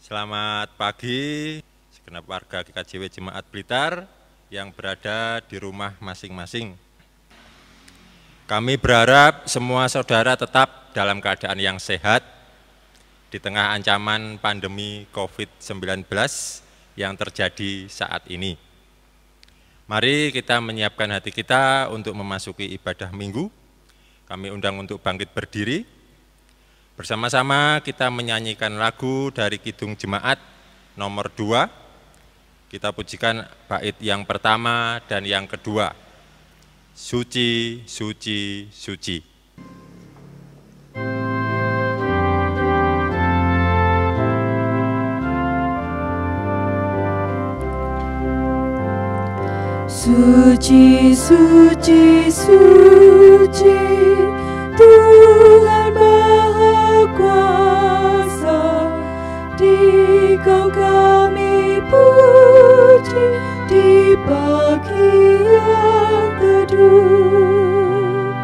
Selamat pagi, segenap warga GKJW Jemaat Blitar yang berada di rumah masing-masing. Kami berharap semua saudara tetap dalam keadaan yang sehat di tengah ancaman pandemi COVID-19 yang terjadi saat ini. Mari kita menyiapkan hati kita untuk memasuki ibadah minggu. Kami undang untuk bangkit berdiri. Bersama-sama kita menyanyikan lagu dari Kidung Jemaat nomor 2. Kita pujikan bait yang pertama dan yang kedua. Suci, suci, suci. Suci, suci, suci, Tuhan Maha Kuasa, Dikau kami puji di pagi yang teduh.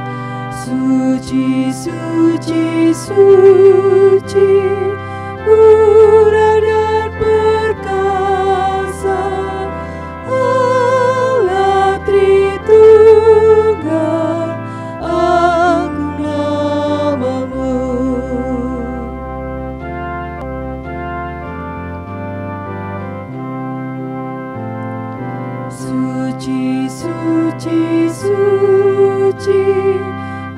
Suci, suci, suci, murah dan perkasa, Allah Tritunggal, agung nama-Mu. Suci, suci, suci,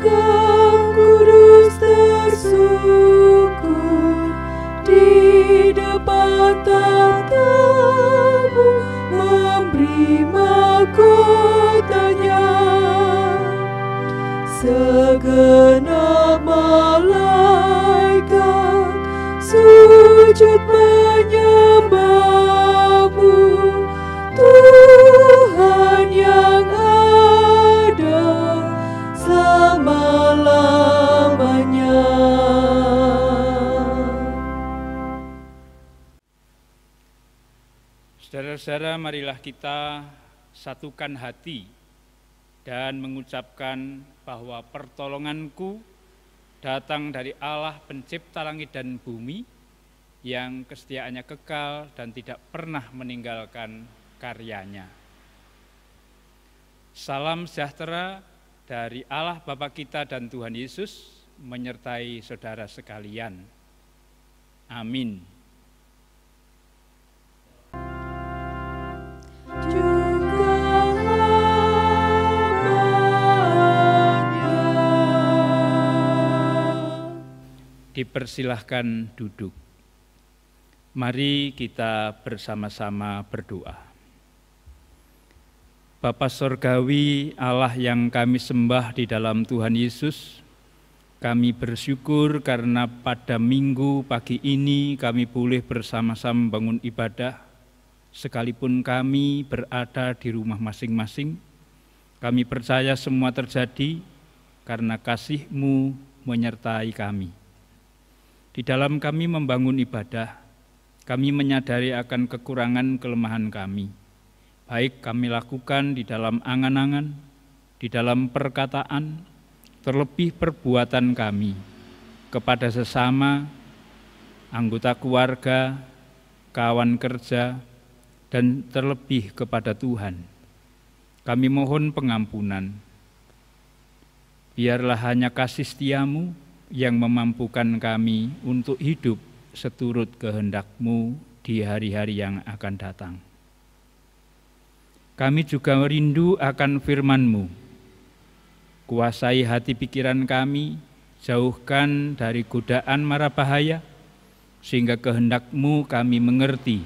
Kau kudus tersungkur di depan tahta-Mu, memberi mahkotanya. Segenap malaikat sujud menyembah-Mu, Tuhan yang ada selama-lamanya. Saudara-saudara, marilah kita satukan hati dan mengucapkan bahwa pertolonganku datang dari Allah pencipta langit dan bumi, yang kesetiaannya kekal dan tidak pernah meninggalkan karyanya. Salam sejahtera dari Allah Bapa kita dan Tuhan Yesus menyertai saudara sekalian. Amin. Juga Dipersilahkan duduk. Mari kita bersama-sama berdoa. Bapa Sorgawi, Allah yang kami sembah di dalam Tuhan Yesus, kami bersyukur karena pada minggu pagi ini kami boleh bersama-sama bangun ibadah, sekalipun kami berada di rumah masing-masing. Kami percaya semua terjadi karena kasih-Mu menyertai kami. Di dalam kami membangun ibadah, kami menyadari akan kekurangan kelemahan kami, baik kami lakukan di dalam angan-angan, di dalam perkataan, terlebih perbuatan kami kepada sesama, anggota keluarga, kawan kerja, dan terlebih kepada Tuhan. Kami mohon pengampunan. Biarlah hanya kasih setia-Mu yang memampukan kami untuk hidup seturut kehendak-Mu di hari-hari yang akan datang. Kami juga rindu akan firman-Mu. Kuasai hati pikiran kami, jauhkan dari godaan mara bahaya, sehingga kehendak-Mu kami mengerti.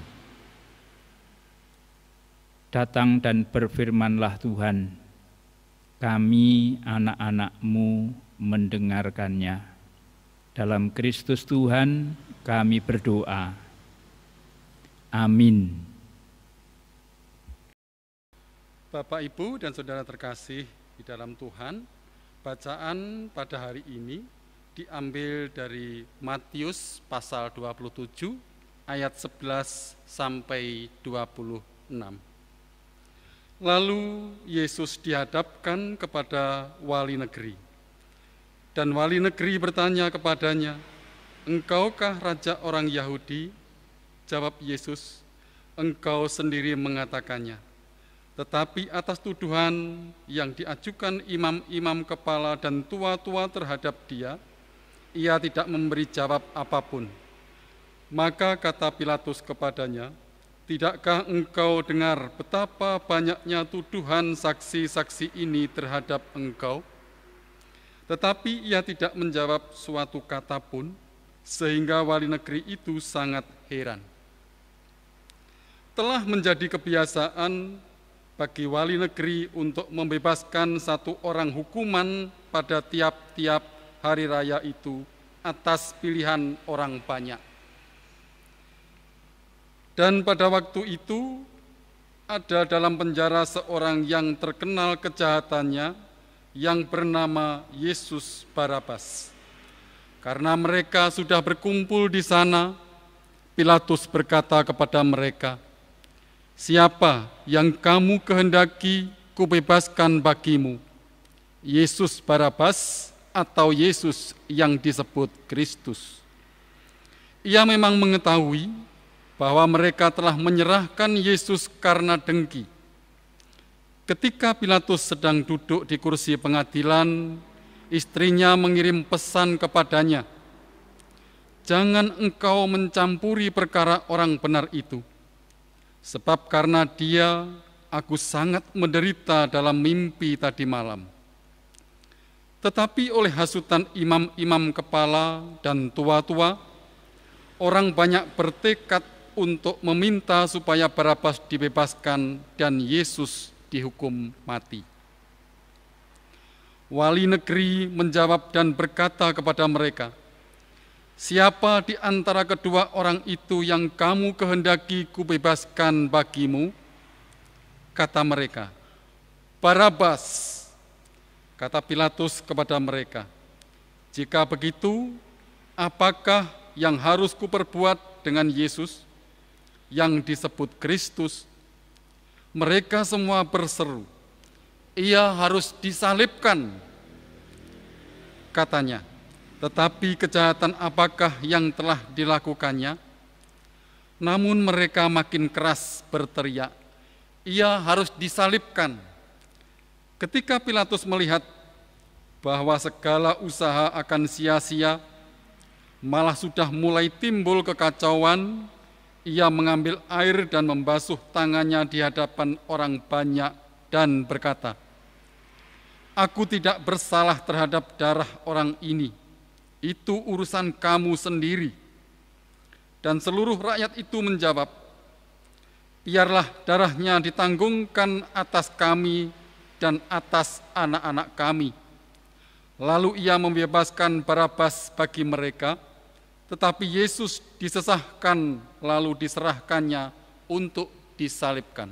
Datang dan berfirmanlah Tuhan, kami anak-anak-Mu mendengarkannya. Dalam Kristus Tuhan kami berdoa. Amin. Bapak, Ibu, dan Saudara terkasih di dalam Tuhan, bacaan pada hari ini diambil dari Matius pasal 27 ayat 11 sampai 26. Lalu Yesus dihadapkan kepada wali negeri. Dan wali negeri bertanya kepadanya, "Engkaukah raja orang Yahudi?" Jawab Yesus, "Engkau sendiri mengatakannya." Tetapi atas tuduhan yang diajukan imam-imam kepala dan tua-tua terhadap dia, ia tidak memberi jawab apapun. Maka kata Pilatus kepadanya, "Tidakkah engkau dengar betapa banyaknya tuduhan saksi-saksi ini terhadap engkau?" Tetapi ia tidak menjawab suatu kata pun, sehingga wali negeri itu sangat heran. Telah menjadi kebiasaan bagi wali negeri untuk membebaskan satu orang hukuman pada tiap-tiap hari raya itu atas pilihan orang banyak. Dan pada waktu itu ada dalam penjara seorang yang terkenal kejahatannya yang bernama Yesus Barabas. Karena mereka sudah berkumpul di sana, Pilatus berkata kepada mereka, "Siapa yang kamu kehendaki kubebaskan bagimu, Yesus Barabas atau Yesus yang disebut Kristus?" Ia memang mengetahui bahwa mereka telah menyerahkan Yesus karena dengki. Ketika Pilatus sedang duduk di kursi pengadilan, istrinya mengirim pesan kepadanya, "Jangan engkau mencampuri perkara orang benar itu, sebab karena dia aku sangat menderita dalam mimpi tadi malam." Tetapi oleh hasutan imam-imam kepala dan tua-tua, orang banyak bertekad untuk meminta supaya Barabas dibebaskan dan Yesus dihukum mati. Wali negeri menjawab dan berkata kepada mereka, "Siapa di antara kedua orang itu yang kamu kehendaki kubebaskan bagimu?" Kata mereka, "Barabas." Kata Pilatus kepada mereka, "Jika begitu, apakah yang harus kuperbuat dengan Yesus yang disebut Kristus?" Mereka semua berseru, "Ia harus disalibkan," katanya. Tetapi kejahatan apakah yang telah dilakukannya? Namun mereka makin keras berteriak, "Ia harus disalibkan." Ketika Pilatus melihat bahwa segala usaha akan sia-sia, malah sudah mulai timbul kekacauan, ia mengambil air dan membasuh tangannya di hadapan orang banyak dan berkata, "Aku tidak bersalah terhadap darah orang ini. Itu urusan kamu sendiri." Dan seluruh rakyat itu menjawab, "Biarlah darahnya ditanggungkan atas kami dan atas anak-anak kami." Lalu ia membebaskan Barabas bagi mereka, tetapi Yesus disesahkan lalu diserahkannya untuk disalibkan.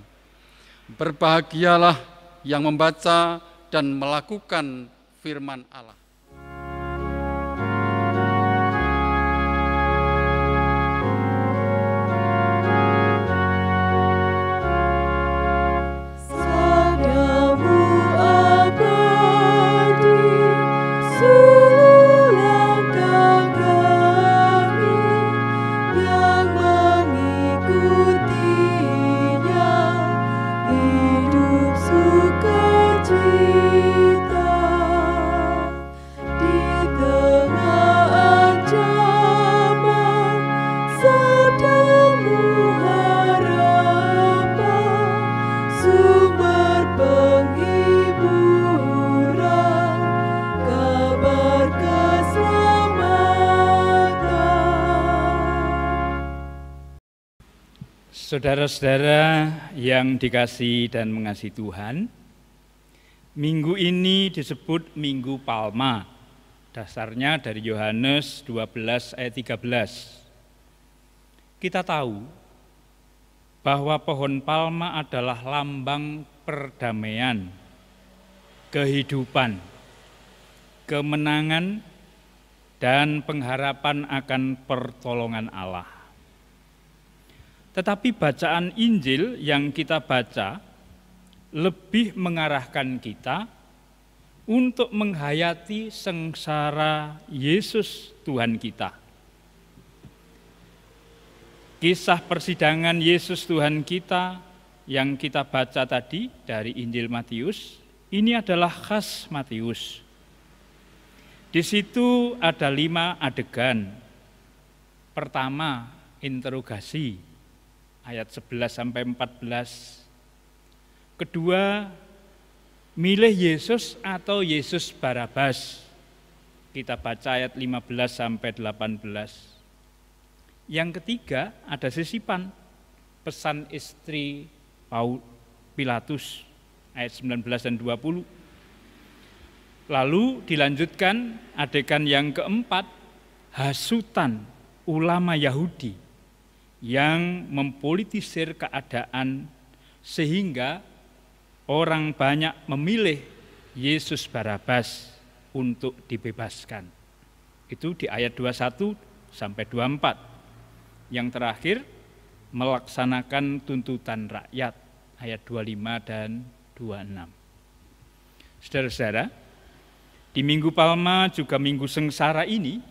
Berbahagialah yang membaca dan melakukan firman Allah. Saudara-saudara yang dikasihi dan mengasihi Tuhan, minggu ini disebut Minggu Palma. Dasarnya dari Yohanes 12 ayat 13. Kita tahu bahwa pohon palma adalah lambang perdamaian, kehidupan, kemenangan, dan pengharapan akan pertolongan Allah. Tetapi bacaan Injil yang kita baca lebih mengarahkan kita untuk menghayati sengsara Yesus Tuhan kita. Kisah persidangan Yesus Tuhan kita yang kita baca tadi dari Injil Matius, ini adalah khas Matius. Di situ ada 5 adegan. Pertama, interogasi, ayat 11-14. Kedua, milih Yesus atau Yesus Barabas. Kita baca ayat 15-18. Yang ketiga, ada sisipan, pesan istri Pilatus, ayat 19 dan 20. Lalu dilanjutkan adegan yang keempat, hasutan ulama Yahudi yang mempolitisir keadaan sehingga orang banyak memilih Yesus Barabas untuk dibebaskan. Itu di ayat 21 sampai 24. Yang terakhir, melaksanakan tuntutan rakyat, ayat 25 dan 26. Saudara-saudara, di Minggu Palma juga Minggu Sengsara ini,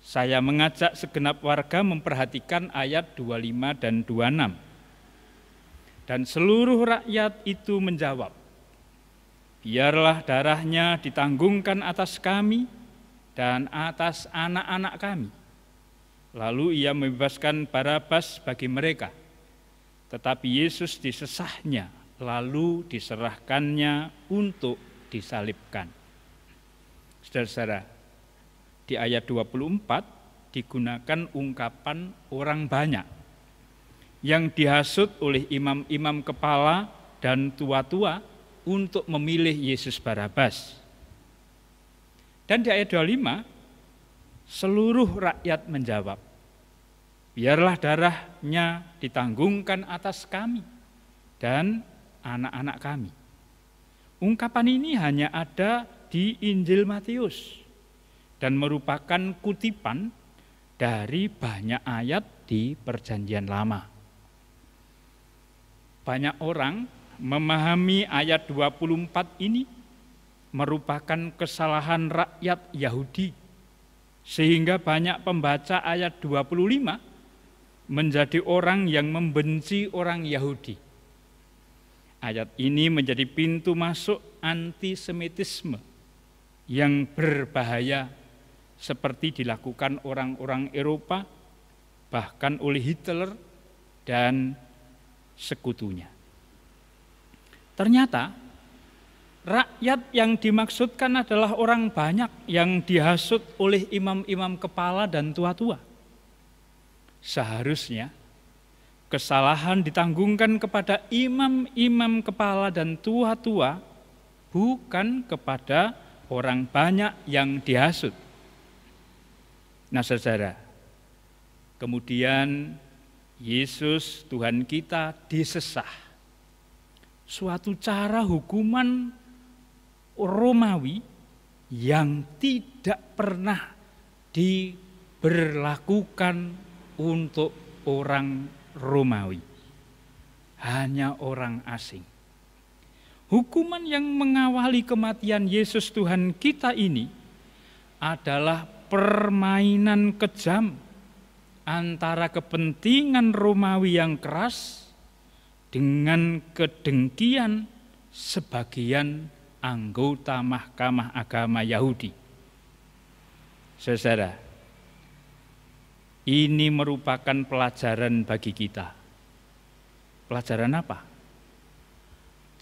saya mengajak segenap warga memperhatikan ayat 25 dan 26. Dan seluruh rakyat itu menjawab, biarlah darahnya ditanggungkan atas kami dan atas anak-anak kami. Lalu ia membebaskan Barabas bagi mereka. Tetapi Yesus disesahnya, lalu diserahkannya untuk disalibkan. Saudara-saudara, di ayat 24 digunakan ungkapan orang banyak yang dihasut oleh imam-imam kepala dan tua-tua untuk memilih Yesus Barabas. Dan di ayat 25, seluruh rakyat menjawab, biarlah darahnya ditanggungkan atas kami dan anak-anak kami. Ungkapan ini hanya ada di Injil Matius dan merupakan kutipan dari banyak ayat di Perjanjian Lama. Banyak orang memahami ayat 24 ini merupakan kesalahan rakyat Yahudi, sehingga banyak pembaca ayat 25 menjadi orang yang membenci orang Yahudi. Ayat ini menjadi pintu masuk antisemitisme yang berbahaya seperti dilakukan orang-orang Eropa, bahkan oleh Hitler dan sekutunya. Ternyata rakyat yang dimaksudkan adalah orang banyak yang dihasut oleh imam-imam kepala dan tua-tua. Seharusnya kesalahan ditanggungkan kepada imam-imam kepala dan tua-tua, bukan kepada orang banyak yang dihasut. Nah, saudara, kemudian Yesus Tuhan kita disesah. Suatu cara hukuman Romawi yang tidak pernah diberlakukan untuk orang Romawi, hanya orang asing. Hukuman yang mengawali kematian Yesus Tuhan kita ini adalah permainan kejam antara kepentingan Romawi yang keras dengan kedengkian sebagian anggota Mahkamah Agama Yahudi. Saudara, ini merupakan pelajaran bagi kita. Pelajaran apa?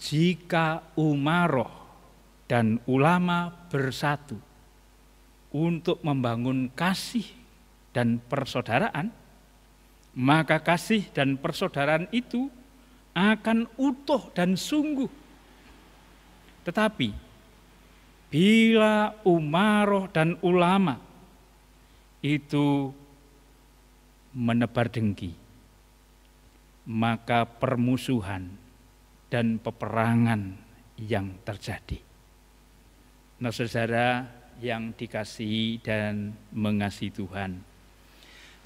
Jika umaroh dan ulama bersatu untuk membangun kasih dan persaudaraan, maka kasih dan persaudaraan itu akan utuh dan sungguh. Tetapi bila umaroh dan ulama itu menebar dengki, maka permusuhan dan peperangan yang terjadi. Nah, saudara, yang dikasihi dan mengasihi Tuhan.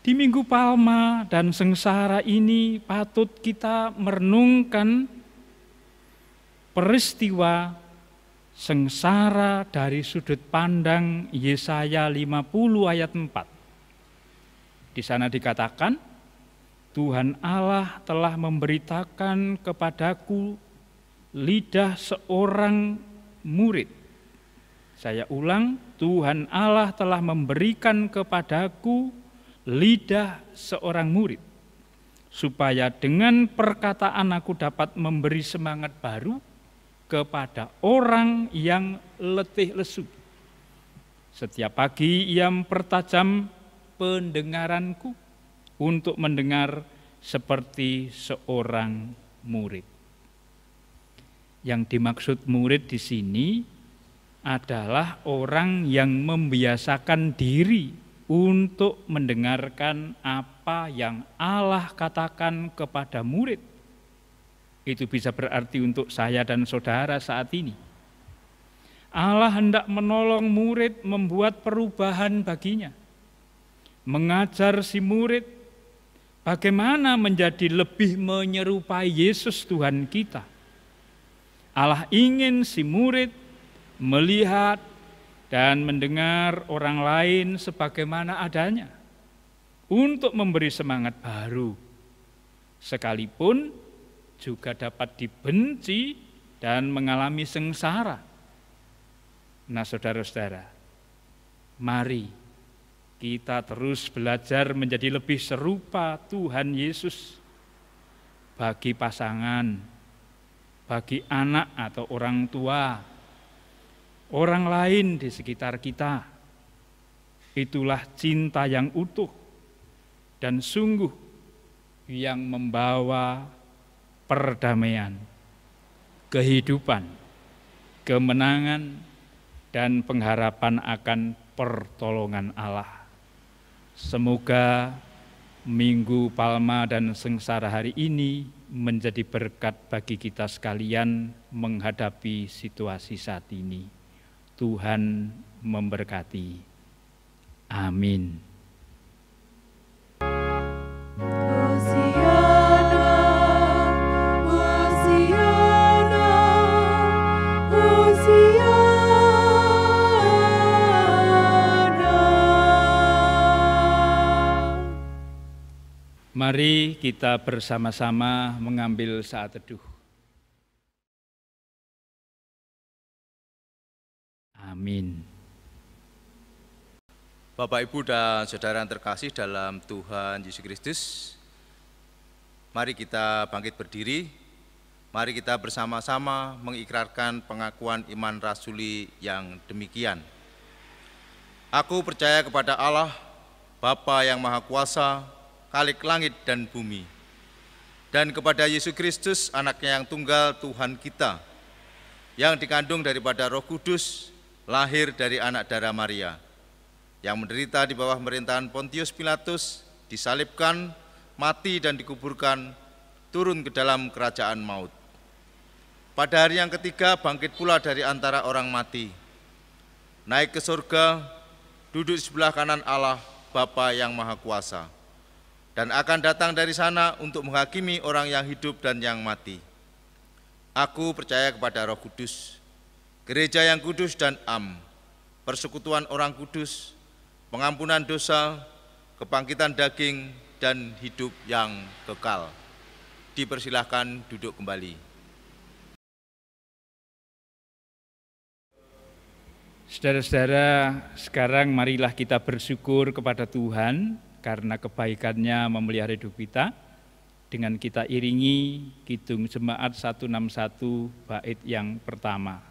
Di Minggu Palma dan Sengsara ini patut kita merenungkan peristiwa sengsara dari sudut pandang Yesaya 50 ayat 4. Di sana dikatakan, Tuhan Allah telah memberitakan kepadaku lidah seorang murid. Saya ulang, Tuhan Allah telah memberikan kepadaku lidah seorang murid, supaya dengan perkataan aku dapat memberi semangat baru kepada orang yang letih lesu. Setiap pagi ia mempertajam pendengaranku untuk mendengar seperti seorang murid. Yang dimaksud murid di sini adalah orang yang membiasakan diri untuk mendengarkan apa yang Allah katakan kepada murid. Itu bisa berarti untuk saya dan saudara saat ini. Allah hendak menolong murid membuat perubahan baginya. Mengajar si murid bagaimana menjadi lebih menyerupai Yesus Tuhan kita. Allah ingin si murid melihat dan mendengar orang lain sebagaimana adanya untuk memberi semangat baru, sekalipun juga dapat dibenci dan mengalami sengsara. Nah, saudara-saudara, mari kita terus belajar menjadi lebih serupa Tuhan Yesus bagi pasangan, bagi anak atau orang tua, orang lain di sekitar kita. Itulah cinta yang utuh dan sungguh yang membawa perdamaian, kehidupan, kemenangan, dan pengharapan akan pertolongan Allah. Semoga Minggu Palma dan Sengsara hari ini menjadi berkat bagi kita sekalian menghadapi situasi saat ini. Tuhan memberkati. Amin. Hosiana, Hosiana, Hosiana. Mari kita bersama-sama mengambil saat teduh. Amin. Bapak, Ibu, dan saudara yang terkasih dalam Tuhan Yesus Kristus, mari kita bangkit berdiri, mari kita bersama-sama mengikrarkan pengakuan iman rasuli yang demikian. Aku percaya kepada Allah, Bapa yang Maha Kuasa, Khalik langit dan bumi, dan kepada Yesus Kristus, anaknya yang tunggal Tuhan kita, yang dikandung daripada Roh Kudus, lahir dari anak darah Maria, yang menderita di bawah pemerintahan Pontius Pilatus, disalibkan, mati dan dikuburkan, turun ke dalam kerajaan maut. Pada hari yang ketiga bangkit pula dari antara orang mati, naik ke surga, duduk di sebelah kanan Allah Bapa yang Maha Kuasa, dan akan datang dari sana untuk menghakimi orang yang hidup dan yang mati. Aku percaya kepada Roh Kudus, gereja yang kudus dan am, persekutuan orang kudus, pengampunan dosa, kebangkitan daging, dan hidup yang kekal. Dipersilahkan duduk kembali. Saudara-saudara, sekarang marilah kita bersyukur kepada Tuhan karena kebaikannya memelihara hidup kita. Dengan kita iringi Kidung Jemaat 161 bait yang pertama.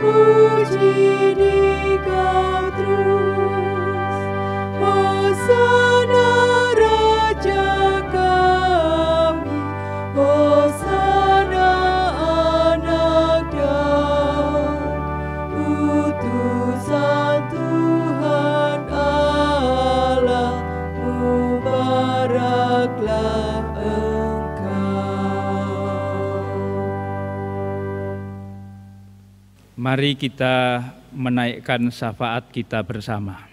Puji Mari kita menaikkan syafaat kita bersama.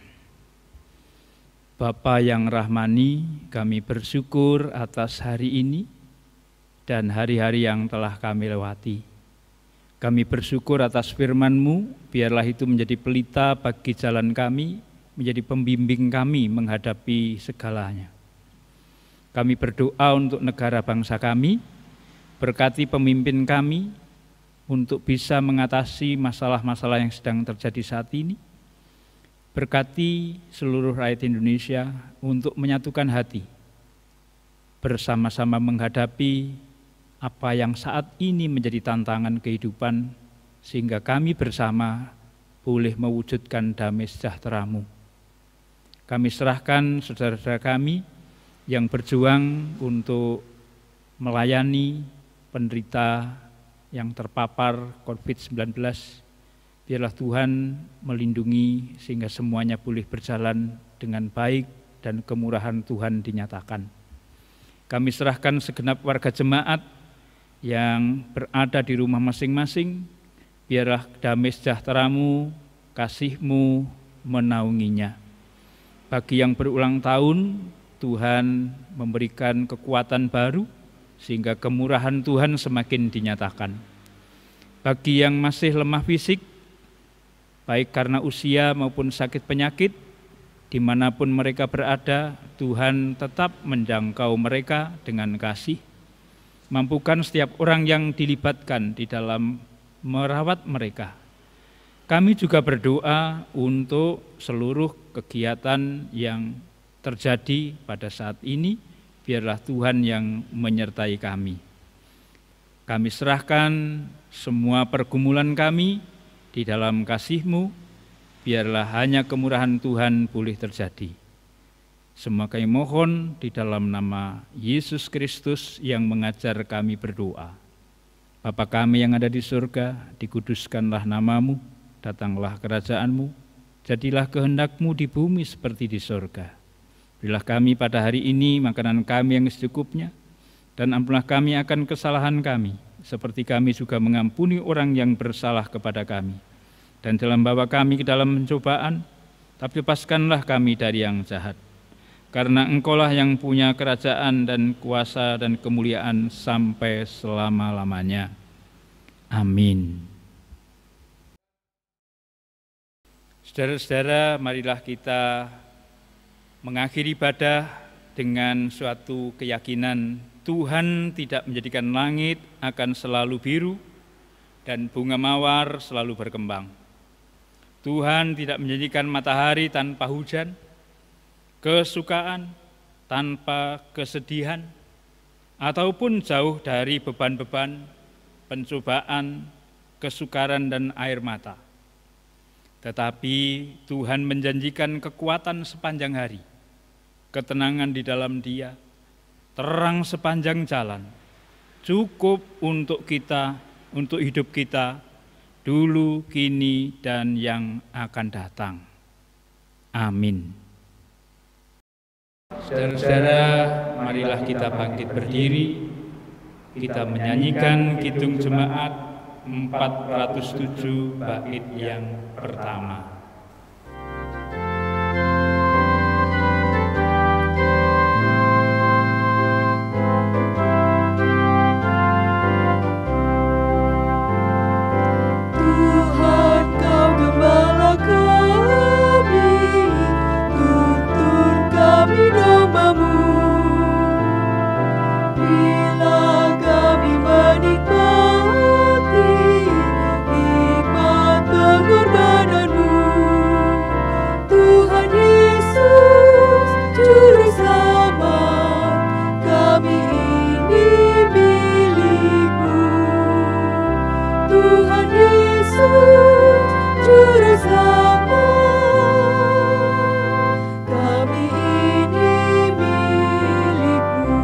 Bapa yang rahmani, kami bersyukur atas hari ini dan hari-hari yang telah kami lewati. Kami bersyukur atas firman-Mu, biarlah itu menjadi pelita bagi jalan kami, menjadi pembimbing kami menghadapi segalanya. Kami berdoa untuk negara bangsa kami, berkati pemimpin kami untuk bisa mengatasi masalah-masalah yang sedang terjadi saat ini. Berkati seluruh rakyat Indonesia untuk menyatukan hati, bersama-sama menghadapi apa yang saat ini menjadi tantangan kehidupan, sehingga kami bersama boleh mewujudkan damai sejahtera-Mu. Kami serahkan saudara-saudara kami yang berjuang untuk melayani penderita yang terpapar COVID-19, biarlah Tuhan melindungi sehingga semuanya boleh berjalan dengan baik dan kemurahan Tuhan dinyatakan. Kami serahkan segenap warga jemaat yang berada di rumah masing-masing, biarlah damai sejahtera-Mu, kasih-Mu menaunginya. Bagi yang berulang tahun, Tuhan memberikan kekuatan baru, sehingga kemurahan Tuhan semakin dinyatakan. Bagi yang masih lemah fisik, baik karena usia maupun sakit penyakit, dimanapun mereka berada, Tuhan tetap menjangkau mereka dengan kasih. Mampukan setiap orang yang dilibatkan di dalam merawat mereka. Kami juga berdoa untuk seluruh kegiatan yang terjadi pada saat ini, biarlah Tuhan yang menyertai kami. Kami serahkan semua pergumulan kami di dalam kasih-Mu, biarlah hanya kemurahan Tuhan boleh terjadi. Semua kami mohon di dalam nama Yesus Kristus yang mengajar kami berdoa. Bapa kami yang ada di surga, dikuduskanlah nama-Mu, datanglah kerajaan-Mu, jadilah kehendak-Mu di bumi seperti di surga. Berilah kami pada hari ini makanan kami yang secukupnya, dan ampunilah kami akan kesalahan kami, seperti kami juga mengampuni orang yang bersalah kepada kami. Dan jangan bawa kami ke dalam pencobaan, tapi lepaskanlah kami dari yang jahat. Karena Engkaulah yang punya kerajaan dan kuasa dan kemuliaan sampai selama-lamanya. Amin. Saudara-saudara, marilah kita mengakhiri ibadah dengan suatu keyakinan Tuhan tidak menjadikan langit akan selalu biru dan bunga mawar selalu berkembang. Tuhan tidak menjadikan matahari tanpa hujan, kesukaan tanpa kesedihan, ataupun jauh dari beban-beban, pencobaan, kesukaran dan air mata. Tetapi Tuhan menjanjikan kekuatan sepanjang hari, ketenangan di dalam Dia, terang sepanjang jalan, cukup untuk kita, untuk hidup kita, dulu, kini, dan yang akan datang. Amin. Saudara-saudara, marilah kita bangkit berdiri, kita menyanyikan Kidung Jemaat 407 bait yang pertama. Tuhan, Kau gembala kami, tuntun kami domba-Mu. Bila kami menikmati hikmat pengorbanan-Mu, Tuhan Yesus, Juru Selamat, kami ini milik-Mu. Tuhan Yesus, Juru Selamat, kami ini milik-Mu.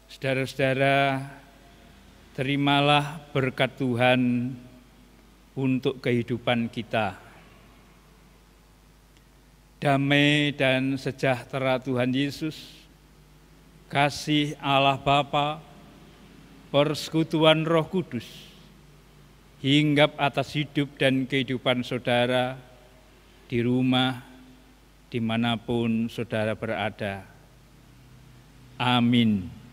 Saudara-saudara, terimalah berkat Tuhan untuk kehidupan kita. Damai dan sejahtera Tuhan Yesus, kasih Allah Bapa, persekutuan Roh Kudus hinggap atas hidup dan kehidupan saudara di rumah, dimanapun saudara berada. Amin.